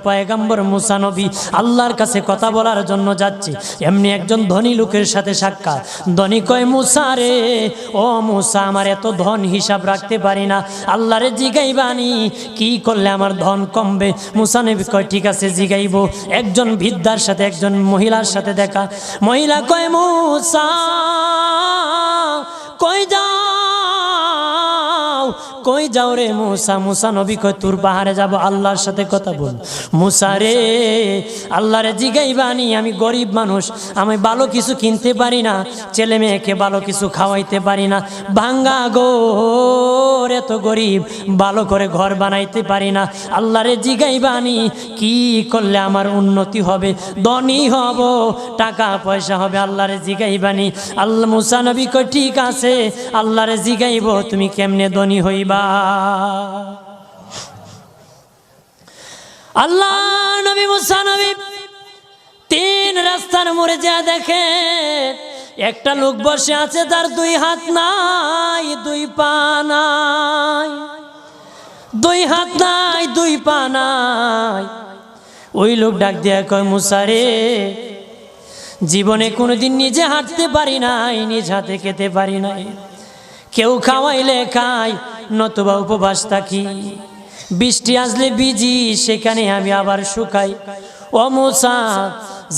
পয়গম্বর মুসা নবী আল্লাহর কাছে কথা বলার জন্য যাচ্ছে, এমনি একজন ধনী লোকের সাথে সাক্ষাৎ। ধনী কয়, মুসা রে, ও মুসা, আমার এত ধন হিসাব রাখতে পারি না, আল্লাহরে জিগাইবানি কি করলে আমার ধন কমবে? মুসা নবী কয়, ঠিক আছে জিগাইব। একজন বৃদ্ধার সাথে, একজন মহিলার সাথে দেখা। মহিলা কয়, মুসা কই যাও, কই যাও রে মুসা? মুসা নবী কয়, তোর পাহাড়ে যাব, আল্লাহর সাথে কথা বল। মুসা রে, আল্লাহরে জিগাইবানি, আমি গরিব মানুষ, আমি ভালো কিছু কিনতে পারি না, ছেলে মেয়েকে ভালো কিছু খাওয়াইতে পারি না, ভাঙ্গা ঘর, এত গরিব, ভালো করে ঘর বানাইতে পারি না, আল্লাহরে জিগাইবানি কি করলে আমার উন্নতি হবে, ধনী হব, টাকা পয়সা হবে, আল্লাহরে জিগাইবানি। আল্লাহ মুসা নবী কয়, ঠিক আছে, আল্লাহরে জিগাইব, তুমি কেমনে ধনী হইবা? আল্লাহ নবী মুসা নবী তিন রাস্তার মোড়ে যা দেখে একটা লোক বসে আছে, তার দুই হাত নাই, দুই পা নাই, দুই হাত নাই, দুই পা নাই। ওই লোক ডাক দিয়া কয়, মুসা রে, জীবনে কোনোদিন নিজে হাঁটতে পারি নাই, নিজ হাতে খেতে পারি নাই, কেউ খাওয়াইলে খাই, নতুবা উপবাস থাকি, বৃষ্টি আসলে ভিজি, সেখানে আমি আবার শুকাই। ও মুসা,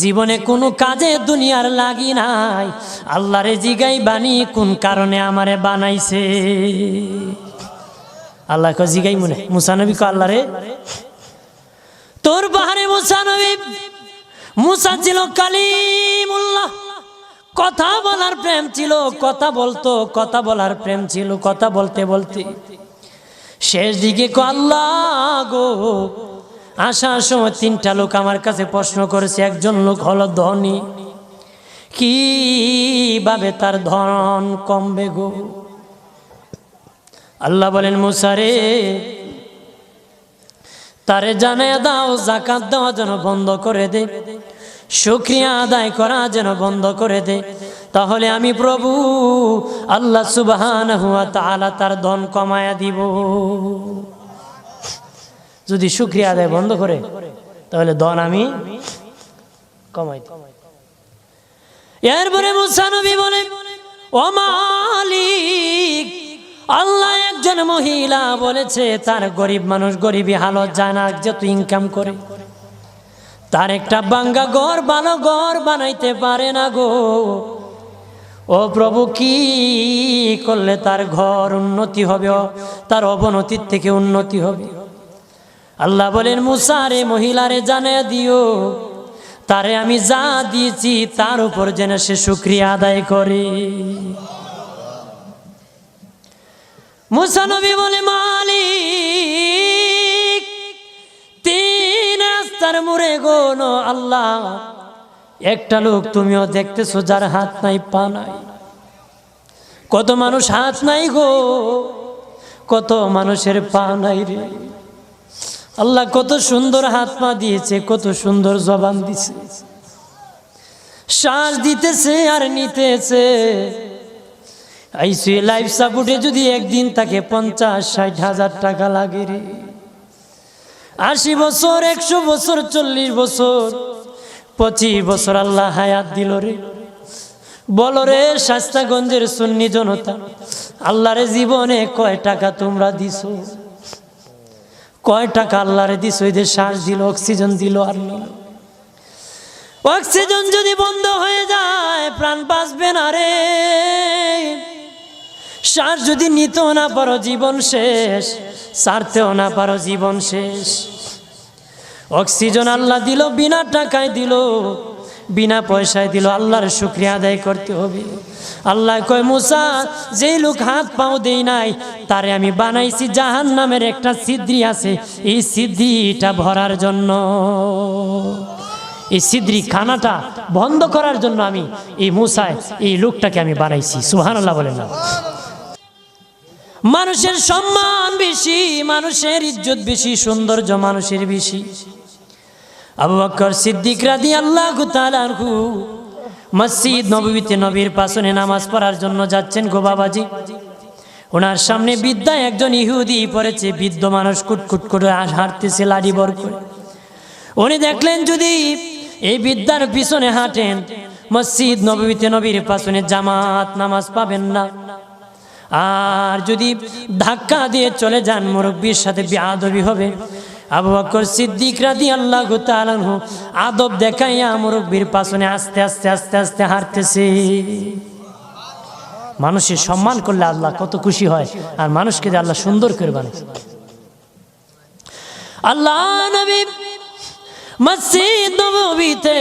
জীবনে কোনো কাজে দুনিয়ার লাগি নাই, আল্লাহরে জিগাইবানি কোন কারণে আমারে বানাইছে? আল্লাহ কয়, জিগাই মনে। মুসা নবী কয়, আল্লাহরে তোর পাহাড়ে মুসা নবী, মুসা ছিল কালিমুল্লাহ, কথা বলার প্রেম ছিল, কথা বলতো, কথা বলার প্রেম ছিল। কথা বলতে বলতে শেষ দিকে কয়, আল্লাহ গো, আসার সময় তিনটা লোক আমার কাছে প্রশ্ন করেছে, একজন লোক হলো ধনী, কিভাবে তার ধন কমবে গো? আল্লাহ বলেন, মুসা রে, তারে জানায়া দাও যাকাত দেওয়া যেন বন্ধ করে দে, শুকরিয়া আদায় করা যেন বন্ধ করে দে, তাহলে আমি প্রভু আল্লাহ সুবহানাহু ওয়া তাআলা তার ধন কমায়া দিব। যদি শুকরিয়া আদায় বন্ধ করে, তাহলে ধন আমি কমাই দেব। এরপরে মুসা নবী বলে, ও মালিক, আল্লাহ একজন মহিলা বলেছে তার গরিব মানুষ, গরিবী হালত যায় না, যত ইনকাম করে তার একটা ভাঙ্গা ঘর, ভালো ঘর বানাইতে পারে না গো। ও প্রভু, কি করলে তার ঘর উন্নতি হবে, তার অবনতির থেকে উন্নতি হবে? আল্লাহ বলেন, মুসা রে, মহিলারে জানিয়ে দিও, তারে আমি যা দিয়েছি তার উপর যেন সে শুকরিয়া আদায় করে। মুসা নবী বলে, মালিক, তিন রাস্তার মোড়ে গো আল্লাহ, একটা লোক তুমিও দেখতেছো যার হাত নাই, পা নাই। কত মানুষ হাত নাই গো, কত মানুষের পা নাই রে। আল্লাহ কত সুন্দর হাত পা দিয়েছে, কত সুন্দর জবান দিছে, শ্বাস দিতেছে আর নিতেছে। আইসিইউ লাইফ সাপোর্টে যদি একদিন তাকে 50-60 হাজার টাকা লাগে রে। 80 বছর, 100 বছর, 40 বছর, 25 বছর আল্লাহ হায়াত দিল রে। বলো রে শাস্তাগঞ্জের সুন্নি জনতা, আল্লাহরে জীবনে কয় টাকা তোমরা দিছো? কয় টাকা আল্লাহরে দিছো? এই যে শ্বাস দিল, অক্সিজেন দিল আর নিল। অক্সিজেন যদি বন্ধ হয়ে যায় প্রাণ বাঁচবে না রে। শ্বাস যদি নিতেও না পারো জীবন শেষ, ছাড়তেও না পারো জীবন শেষ। অক্সিজেন আল্লাহ দিল, বিনা টাকায় দিল, বিনা পয়সায় দিল, আল্লাহর শুকরিয়া আদায় করতে হবে। আল্লাহ কয়, মুসা, যেই লোক হাত পাও দেই নাই তারে আমি বানাইছি জাহান্নামের একটা ছিদ্রি আছে, এই ছিদ্রিটা ভরার জন্য, এই ছিদ্রি খানাটা বন্ধ করার জন্য আমি এই মুসায় এই লোকটাকে আমি বানাইছি। সুবহানাল্লাহ বলেন না? মানুষের সম্মান বেশি, মানুষের ইজ্জত বেশি, সৌন্দর্য মানুষের বেশি। আবু বকর সিদ্দিক রাদিয়াল্লাহু তাআলা আনহু মসজিদ নববীতে নবীর পাশে নামাজ পড়ার জন্য যাচ্ছেন গো বাবাজি। ওনার সামনে বৃদ্ধা একজন ইহুদি পড়েছে, বৃদ্ধ মানুষ কুটকুট করে হাঁটতেছে লাঠি বর করে। উনি দেখলেন যদি এই বিদ্যার পিছনে হাঁটেন মসজিদ নববীতে নবীর পিছনে জামাত নামাজ পাবেন না, আর যদি ধাক্কা দিয়ে চলে যান মুরব্বির সাথে বেয়াদবি হবে। আবু বকর সিদ্দিক রাদিয়াল্লাহু তাআলা আনহু আদব দেখাইয়া মুরব্বির পিছনে আস্তে আস্তে আস্তে আস্তে হাঁটতেছে। মানুষের সম্মান করলে আল্লাহ কত খুশি হয়, আর মানুষকে যে আল্লাহ সুন্দর করে বানায়। আল্লাহ নবী মসজিদ নববীতে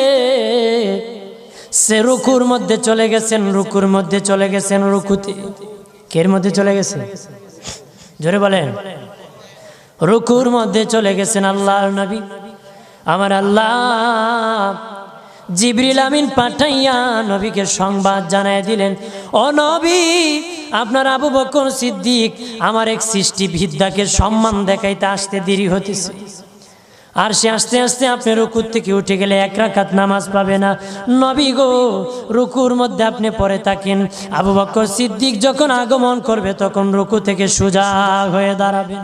সে রুকুর মধ্যে চলে গেছেন, রুকুর মধ্যে চলে গেছেন, রুকুতে কের মধ্যে চলে গেছে, জোরে বলেন, রুকুর মধ্যে চলে গেছেন আল্লাহর নবী। আমার আল্লাহ জিবরিল আমিন পাঠাইয়া নবীকে সংবাদ জানায় দিলেন, ও নবী, আপনার আবু বকর সিদ্দিক আমার এক সৃষ্টি বিদ্যাকে সম্মান দেখাইতে আসতে দেরি হতেছে, আর সে আস্তে আস্তে আপনি রুকুর থেকে উঠে গেলে 1 রাকাত নামাজ পাবে না। নবী গো, রুকুর মধ্যে আপনি পড়ে থাকেন, আবু বকর সিদ্দিক যখন আগমন করবে তখন রুকু থেকে সোজা হয়ে দাঁড়াবেন।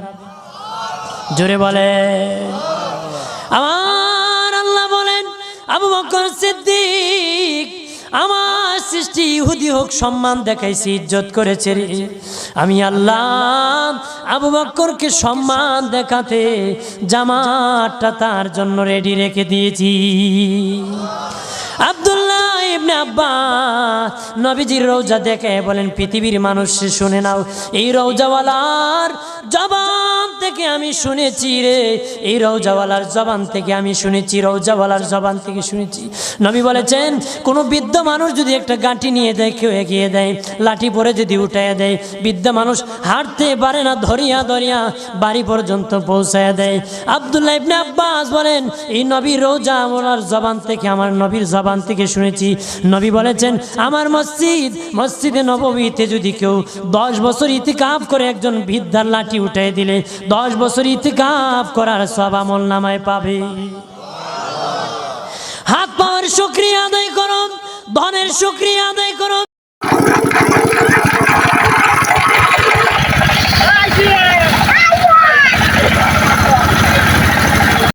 জোরে বলে আমার আল্লাহ বলেন, আবু বকর সিদ্দিক আমার সৃষ্টি ইহুদি হোক সম্মান দেখাইছি, ইজ্জত করেছে রে, আমি আল্লাহ আবু বকরকে সম্মান দেখাতে জামাতটা তার জন্য রেডি রেখে দিয়েছি। আব্দুল্লাহ ইবনে আব্বাস নবীজির রওজা দেখে বলেন, পৃথিবীর মানুষ শুনে নাও, এই রওজাওয়ালার জবান থেকে আমি শুনেছি রে, এই রওজাওয়ালার জবান থেকে আমি শুনেছি, রওজাওয়ালার জবান থেকে শুনেছি। নবী বলেছেন, কোনো বৃদ্ধ মানুষ যদি একটা গাঁটি নিয়ে দেয়, কেউ এগিয়ে দেয়, লাঠি পরে যদি উঠাইয়া দেয়, বৃদ্ধ মানুষ হাঁটতে পারে না, ধরিয়া ধরিয়া বাড়ি পর্যন্ত পৌঁছায় দেয়। আব্দুল্লাহ ইবনে আব্বাস বলেন, এই নবীর রওজাওয়ালার জবান থেকে, আমার নবীর জবান থেকে শুনেছি। নবী বলেছেন, আমার মসজিদে নববীতে যদি কেউ 10 বছর ইতিকাফ করে একজন বৃদ্ধার লাঠি উঠাই দিলে 10 বছর ইতিকাফ করার সওয়াব আমল নামায় পাবে। হাত পাওয়ার শুকরিয়া আদায় করুন, ধনের শুকরিয়া আদায় করুন।